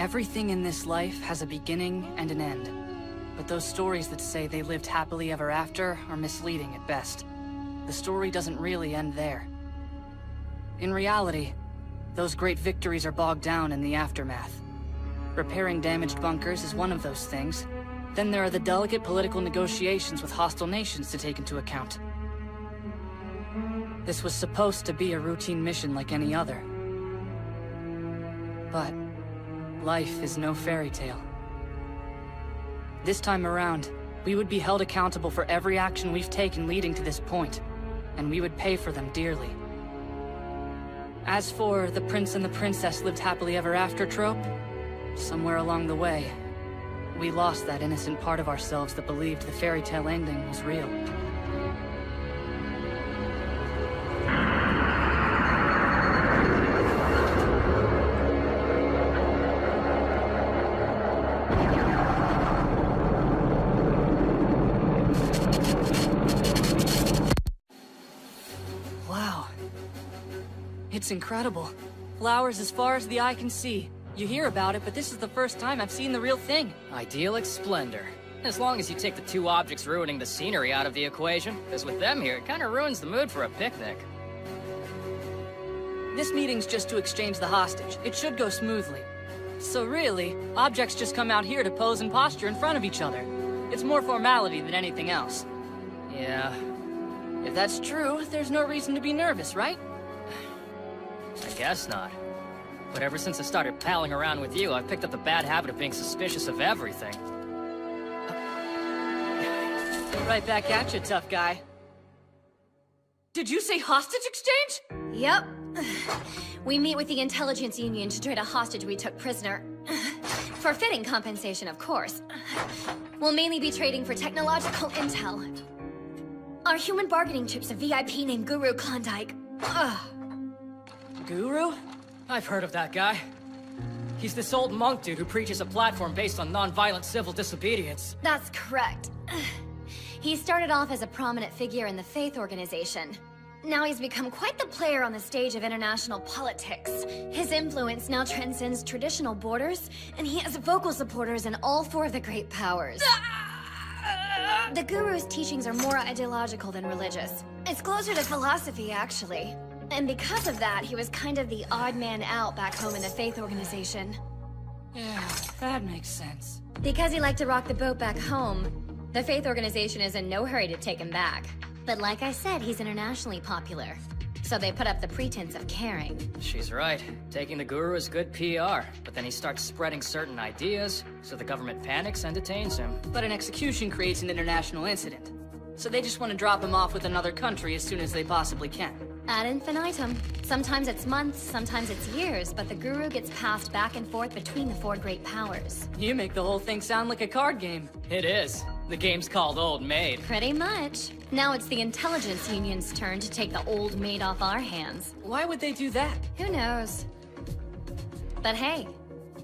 Everything in this life has a beginning and an end. But those stories that say they lived happily ever after are misleading at best. The story doesn't really end there. In reality, those great victories are bogged down in the aftermath. Repairing damaged bunkers is one of those things. Then there are the delicate political negotiations with hostile nations to take into account. This was supposed to be a routine mission like any other. But life is no fairy tale. This time around, we would be held accountable for every action we've taken leading to this point, and we would pay for them dearly. As for the prince and the princess lived happily ever after trope, somewhere along the way, we lost that innocent part of ourselves that believed the fairy tale ending was real. It's incredible. Flowers as far as the eye can see. You hear about it, but this is the first time I've seen the real thing. Idyllic splendor. As long as you take the two objects ruining the scenery out of the equation. Because with them here, it kind of ruins the mood for a picnic. This meeting's just to exchange the hostage. It should go smoothly. So really, objects just come out here to pose and posture in front of each other. It's more formality than anything else. Yeah. If that's true, there's no reason to be nervous, right? I guess not. But ever since I started palling around with you, I've picked up the bad habit of being suspicious of everything. Right back at you, tough guy. Did you say hostage exchange? Yep. We meet with the Intelligence Union to trade a hostage we took prisoner. For fitting compensation, of course. We'll mainly be trading for technological intel. Our human bargaining chip's a VIP named Guru Klondike. Guru? I've heard of that guy. He's this old monk dude who preaches a platform based on non-violent civil disobedience. That's correct. He started off as a prominent figure in the Faith organization. Now he's become quite the player on the stage of international politics. His influence now transcends traditional borders, and he has vocal supporters in all four of the great powers. The Guru's teachings are more ideological than religious. It's closer to philosophy, actually. And because of that, he was kind of the odd man out back home in the Faith organization. Yeah, that makes sense. Because he liked to rock the boat back home, the Faith organization is in no hurry to take him back. But like I said, he's internationally popular. So they put up the pretense of caring. She's right. Taking the Guru is good PR. But then he starts spreading certain ideas, so the government panics and detains him. But an execution creates an international incident. So they just want to drop him off with another country as soon as they possibly can. Ad infinitum. Sometimes it's months, sometimes it's years, but the Guru gets passed back and forth between the four great powers. You make the whole thing sound like a card game. It is. The game's called Old Maid. Pretty much. Now it's the Intelligence Union's turn to take the old maid off our hands. Why would they do that? Who knows? But hey,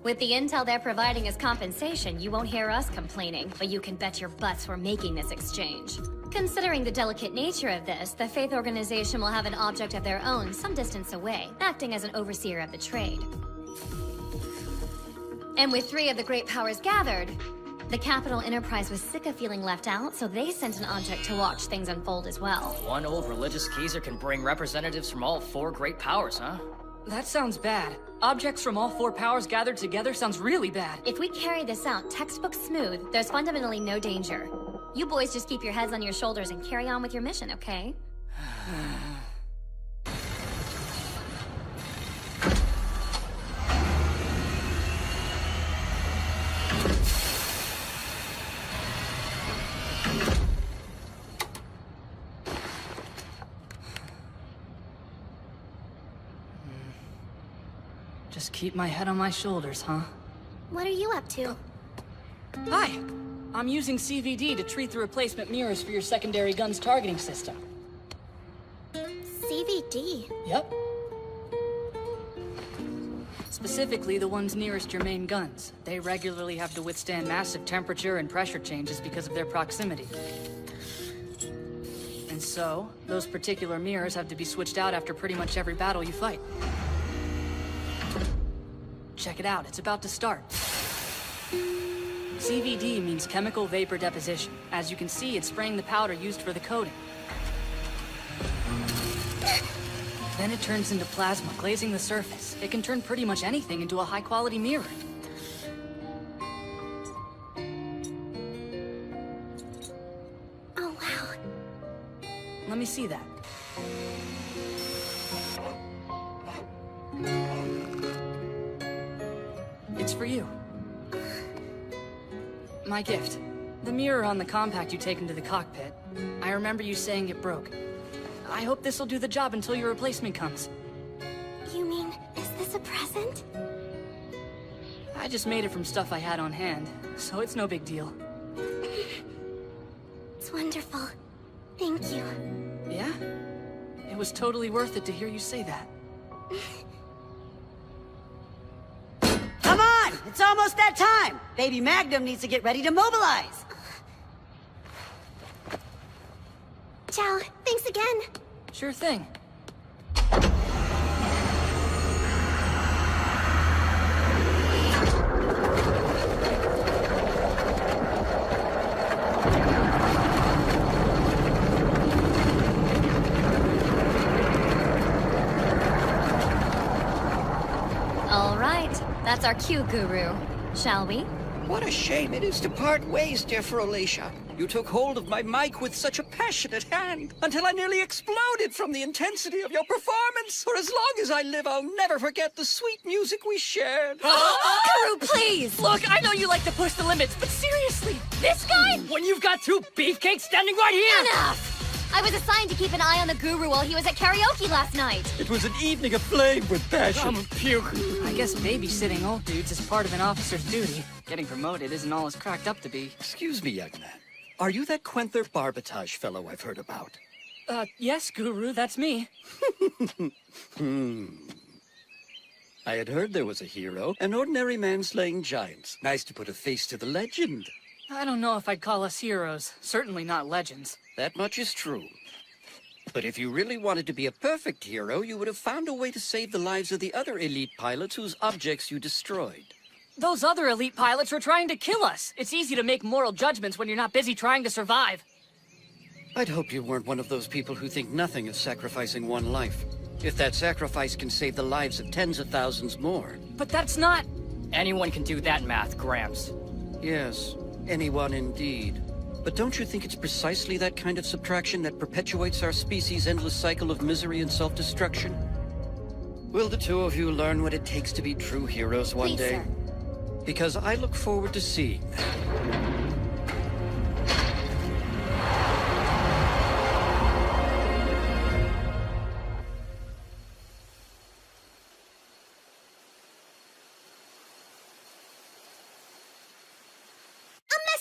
with the intel they're providing as compensation, you won't hear us complaining, but you can bet your butts we're making this exchange. Considering the delicate nature of this, the Faith organization will have an object of their own some distance away, acting as an overseer of the trade. And with 3 of the great powers gathered, the Capital Enterprise was sick of feeling left out, so they sent an object to watch things unfold as well. One old religious geezer can bring representatives from all 4 great powers, huh? That sounds bad. Objects from all 4 powers gathered together sounds really bad. If we carry this out textbook smooth, there's fundamentally no danger. You boys just keep your heads on your shoulders and carry on with your mission, okay? Just keep my head on my shoulders, huh? What are you up to? Hi! I'm using CVD to treat the replacement mirrors for your secondary gun's targeting system. CVD? Yep. Specifically, the ones nearest your main guns. They regularly have to withstand massive temperature and pressure changes because of their proximity. And so, those particular mirrors have to be switched out after pretty much every battle you fight. Check it out, it's about to start. CVD means chemical vapor deposition. As you can see, it's spraying the powder used for the coating. Then it turns into plasma, glazing the surface. It can turn pretty much anything into a high-quality mirror. Oh, wow. Let me see that. It's for you. My gift. The mirror on the compact you take into the cockpit. I remember you saying it broke. I hope this'll do the job until your replacement comes. You mean, is this a present? I just made it from stuff I had on hand, so it's no big deal. It's wonderful. Thank you. Yeah? It was totally worth it to hear you say that. Come on! It's almost that time! Baby Magnum needs to get ready to mobilize! Ciao, thanks again. Sure thing. All right, that's our cue, Guru. Shall we? What a shame it is to part ways, dear Frolacia. You took hold of my mic with such a passionate hand, until I nearly exploded from the intensity of your performance. For as long as I live, I'll never forget the sweet music we shared. Guru, please! Look, I know you like to push the limits, but seriously, this guy? When you've got two beefcakes standing right here! Enough! I was assigned to keep an eye on the Guru while he was at karaoke last night. It was an evening aflame with passion. Puke. I guess babysitting old dudes is part of an officer's duty. Getting promoted isn't all it's cracked up to be. Excuse me, young man. Are you that Quenther Barbatage fellow I've heard about? Yes, Guru, that's me. I had heard there was a hero, an ordinary man slaying giants. Nice to put a face to the legend. I don't know if I'd call us heroes. Certainly not legends. That much is true. But if you really wanted to be a perfect hero, you would have found a way to save the lives of the other elite pilots whose objects you destroyed. Those other elite pilots were trying to kill us. It's easy to make moral judgments when you're not busy trying to survive. I'd hope you weren't one of those people who think nothing of sacrificing one life. If that sacrifice can save the lives of tens of thousands more. But that's not... Anyone can do that math, Gramps. Yes, anyone indeed. But don't you think it's precisely that kind of subtraction that perpetuates our species' endless cycle of misery and self-destruction? Will the two of you learn what it takes to be true heroes one Please, day? sir. Because I look forward to seeing that.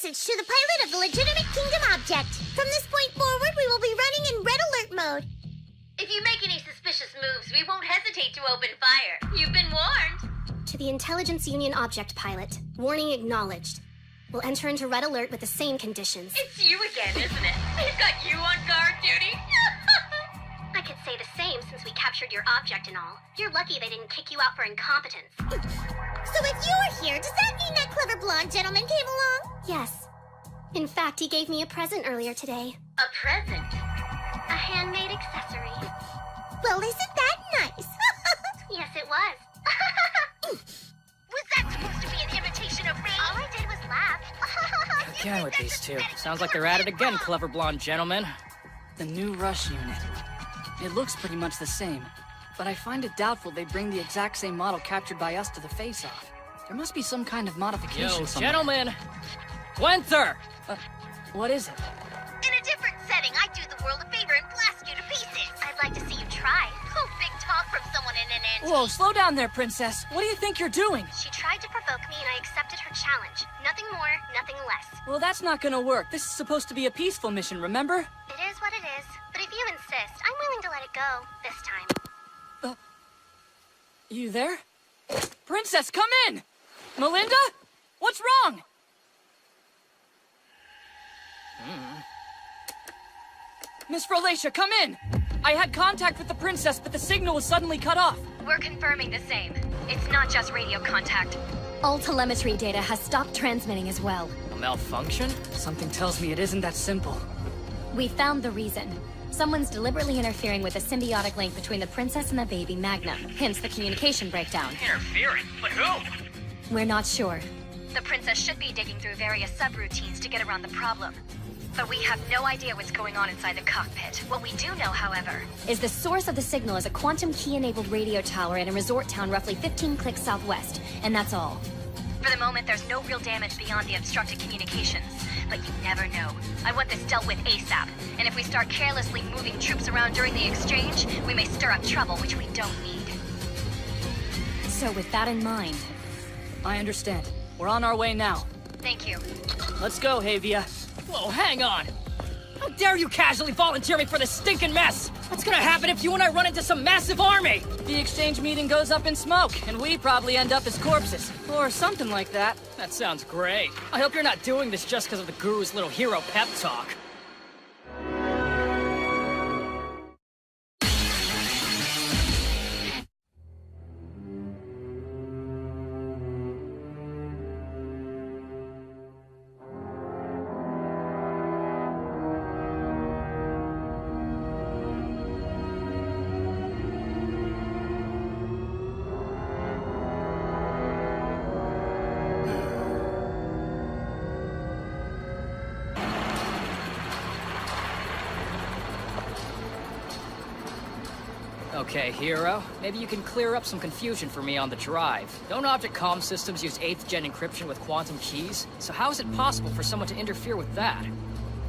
Message to the pilot of the legitimate Kingdom object. From this point forward, we will be running in red alert mode. If you make any suspicious moves, we won't hesitate to open fire. You've been warned. To the Intelligence Union object pilot, warning acknowledged. We'll enter into red alert with the same conditions. It's you again, isn't it? They've got you on guard duty. I could say the same since we captured your object and all. You're lucky they didn't kick you out for incompetence. So if you're here, does that mean that clever blonde gentleman came along? Yes. In fact, he gave me a present earlier today. A present? A handmade accessory. Well, isn't that nice? Yes, it was. Was that supposed to be an imitation of me? All I did was laugh. Again with these two. Sounds like they're at it again, clever blonde gentleman. The new Rush unit. It looks pretty much the same, but I find it doubtful they bring the exact same model captured by us to the face-off. There must be some kind of modification Yo, somewhere. gentlemen! Quenther! What is it? In a different setting, I'd do the world a favor and blast you to pieces. I'd like to see you try. Oh, big talk from someone in an antique. Whoa, slow down there, princess. What do you think you're doing? She tried to provoke me and I accepted her challenge. Nothing more, nothing less. Well, that's not gonna work. This is supposed to be a peaceful mission, remember? It is what it is. But if you insist, I'm willing to let it go this time. You there? Princess, come in! Melinda? What's wrong? Miss Frolacia, come in! I had contact with the princess, but the signal was suddenly cut off. We're confirming the same. It's not just radio contact. All telemetry data has stopped transmitting as well. A malfunction? Something tells me it isn't that simple. We found the reason. Someone's deliberately interfering with the symbiotic link between the princess and the baby Magnum, hence the communication breakdown. Interfering? But who? We're not sure. The princess should be digging through various subroutines to get around the problem. But we have no idea what's going on inside the cockpit. What we do know, however, is the source of the signal is a quantum key-enabled radio tower in a resort town roughly 15 clicks southwest, and that's all. For the moment, there's no real damage beyond the obstructed communications. But you never know. I want this dealt with ASAP. And if we start carelessly moving troops around during the exchange, we may stir up trouble, which we don't need. So with that in mind... I understand. We're on our way now. Thank you. Let's go, Havia. Whoa, hang on! How dare you casually volunteer me for this stinking mess? What's gonna happen if you and I run into some massive army? The exchange meeting goes up in smoke, and we probably end up as corpses. Or something like that. That sounds great. I hope you're not doing this just because of the Guru's little hero pep talk. Okay, Hero. Maybe you can clear up some confusion for me on the drive. Don't object comm systems use 8th-gen encryption with quantum keys? So how is it possible for someone to interfere with that?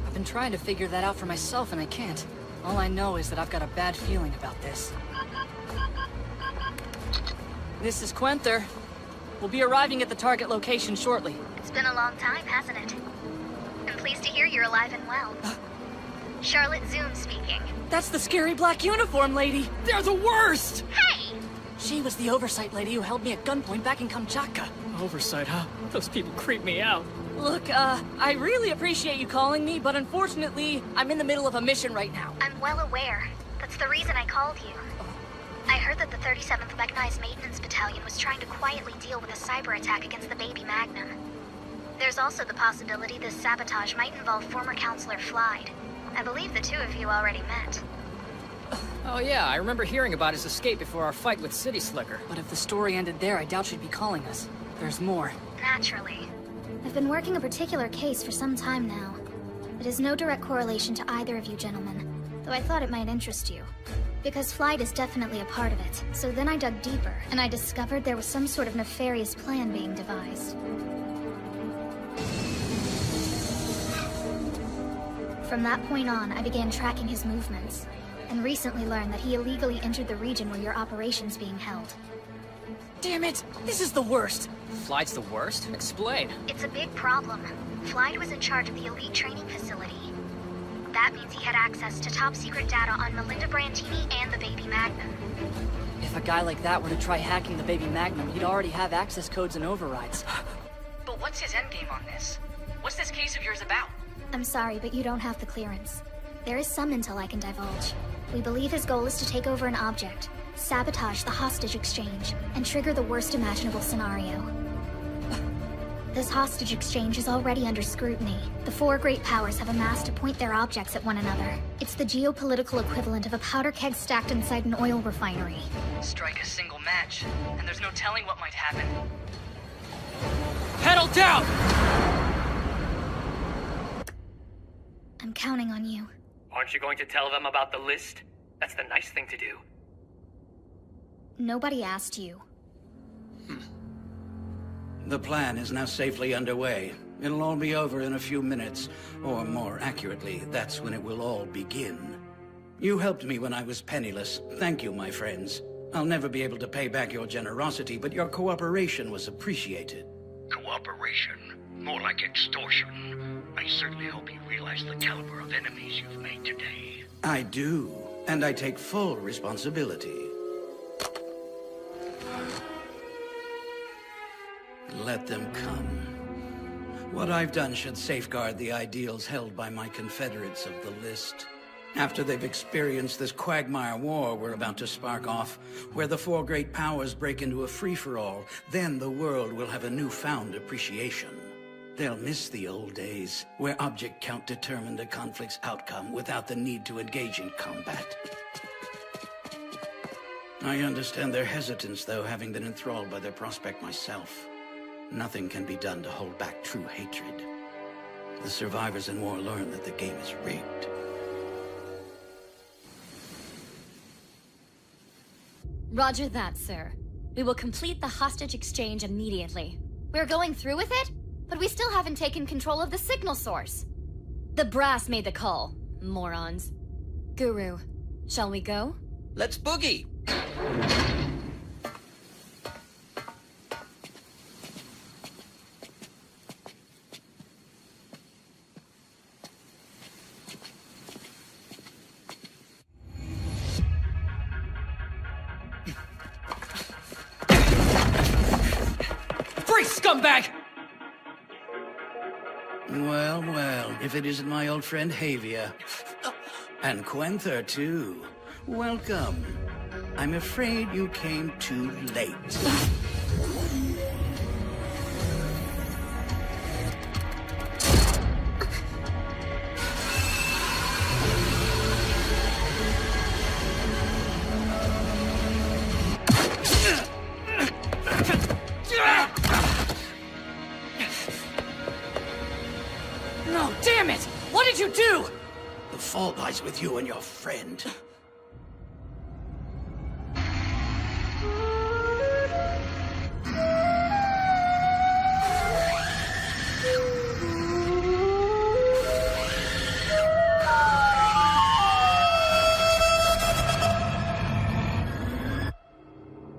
I've been trying to figure that out for myself, and I can't. All I know is that I've got a bad feeling about this. This is Quenther. We'll be arriving at the target location shortly. It's been a long time, hasn't it? I'm pleased to hear you're alive and well. Charlotte Zoom speaking. That's the scary black uniform lady! They're the worst! Hey! She was the oversight lady who held me at gunpoint back in Kamchatka. Oversight, huh? Those people creep me out. Look, I really appreciate you calling me, but unfortunately, I'm in the middle of a mission right now. I'm well aware. That's the reason I called you. I heard that the 37th Mechanized Maintenance Battalion was trying to quietly deal with a cyber attack against the baby Magnum. There's also the possibility this sabotage might involve former Counselor Flyd. I believe the two of you already met. Oh yeah, I remember hearing about his escape before our fight with City Slicker. But if the story ended there, I doubt she'd be calling us. There's more. Naturally. I've been working a particular case for some time now. It has no direct correlation to either of you gentlemen, though I thought it might interest you. Because Flyd is definitely a part of it. So then I dug deeper, and I discovered there was some sort of nefarious plan being devised. From that point on, I began tracking his movements, and recently learned that he illegally entered the region where your operation's being held. Damn it! This is the worst! Flyd's the worst? Explain. It's a big problem. Flyd was in charge of the elite training facility. That means he had access to top-secret data on Melinda Brandini and the baby Magnum. If a guy like that were to try hacking the baby Magnum, he'd already have access codes and overrides. But what's his endgame on this? What's this case of yours about? I'm sorry, but you don't have the clearance. There is some intel I can divulge. We believe his goal is to take over an object, sabotage the hostage exchange, and trigger the worst imaginable scenario. This hostage exchange is already under scrutiny. The four great powers have amassed to point their objects at one another. It's the geopolitical equivalent of a powder keg stacked inside an oil refinery. Strike a single match, and there's no telling what might happen. Pedal down! I'm counting on you. Aren't you going to tell them about the list? That's the nice thing to do. Nobody asked you. The plan is now safely underway. It'll all be over in a few minutes, or more accurately, that's when it will all begin. You helped me when I was penniless. Thank you, my friends. I'll never be able to pay back your generosity, but your cooperation was appreciated. Cooperation? More like extortion. I certainly hope you realize the caliber of enemies you've made today. I do, and I take full responsibility. Let them come. What I've done should safeguard the ideals held by my confederates of the list. After they've experienced this quagmire war we're about to spark off, where the four great powers break into a free-for-all, then the world will have a newfound appreciation. They'll miss the old days, where object count determined a conflict's outcome without the need to engage in combat. I understand their hesitance, though, having been enthralled by their prospect myself. Nothing can be done to hold back true hatred. The survivors in war learn that the game is rigged. Roger that, sir. We will complete the hostage exchange immediately. We're going through with it? But we still haven't taken control of the signal source. The brass made the call. Morons. Guru, shall we go? Let's boogie! Scumbag! Well, well, if it isn't my old friend Havia. And Quenther, too. Welcome. I'm afraid you came too late. No, damn it! What did you do? The fault lies with you and your friend.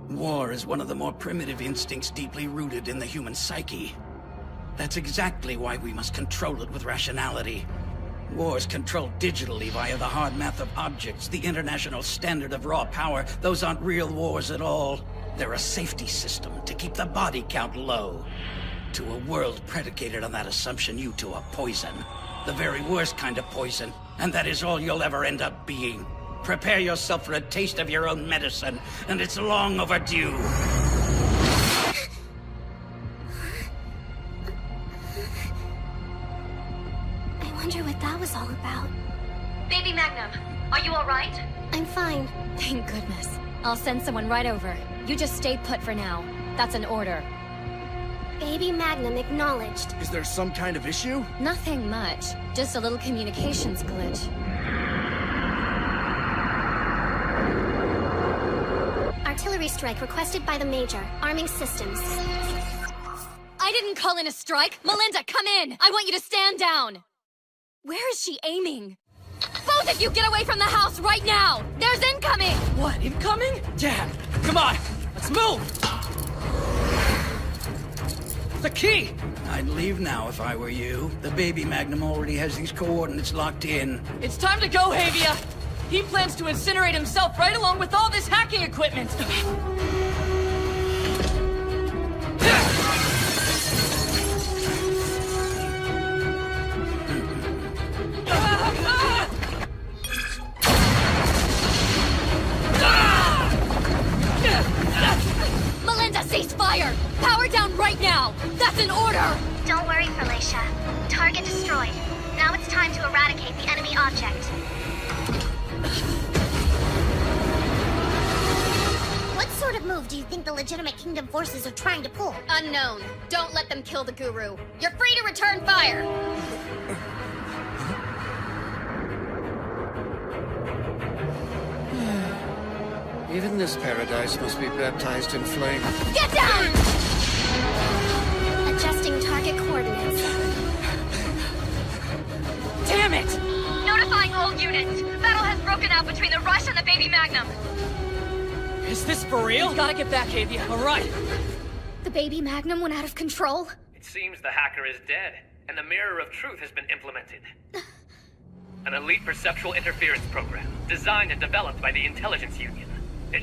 War is one of the more primitive instincts deeply rooted in the human psyche. That's exactly why we must control it with rationality. War's controlled digitally via the hard math of objects, the international standard of raw power. Those aren't real wars at all. They're a safety system to keep the body count low. To a world predicated on that assumption, you two are poison. The very worst kind of poison, and that is all you'll ever end up being. Prepare yourself for a taste of your own medicine, and it's long overdue. I wonder what that was all about. Baby Magnum, are you alright? I'm fine. Thank goodness. I'll send someone right over. You just stay put for now. That's an order. Baby Magnum acknowledged. Is there some kind of issue? Nothing much. Just a little communications glitch. Artillery strike requested by the Major. Arming systems. I didn't call in a strike! Melinda, come in! I want you to stand down! Where is she aiming? Both of you get away from the house right now! There's incoming! What, incoming? Damn! Come on, let's move! The key! I'd leave now if I were you. The baby Magnum already has these coordinates locked in. It's time to go, Havia! He plans to incinerate himself right along with all this hacking equipment! Melinda, cease fire! Power down right now! That's an order! Don't worry, Felicia. Target destroyed. Now it's time to eradicate the enemy object. What sort of move do you think the legitimate Kingdom forces are trying to pull? Unknown. Don't let them kill the Guru. You're free to return fire! Even this paradise must be baptized in flame. Get down! Adjusting target coordinates. Damn it! Notifying all units. Battle has broken out between the Rush and the Baby Magnum. Is this for real? Gotta get back, Havia. Alright. The Baby Magnum went out of control? It seems the hacker is dead, and the Mirror of Truth has been implemented. An elite perceptual interference program, designed and developed by the Intelligence Union. It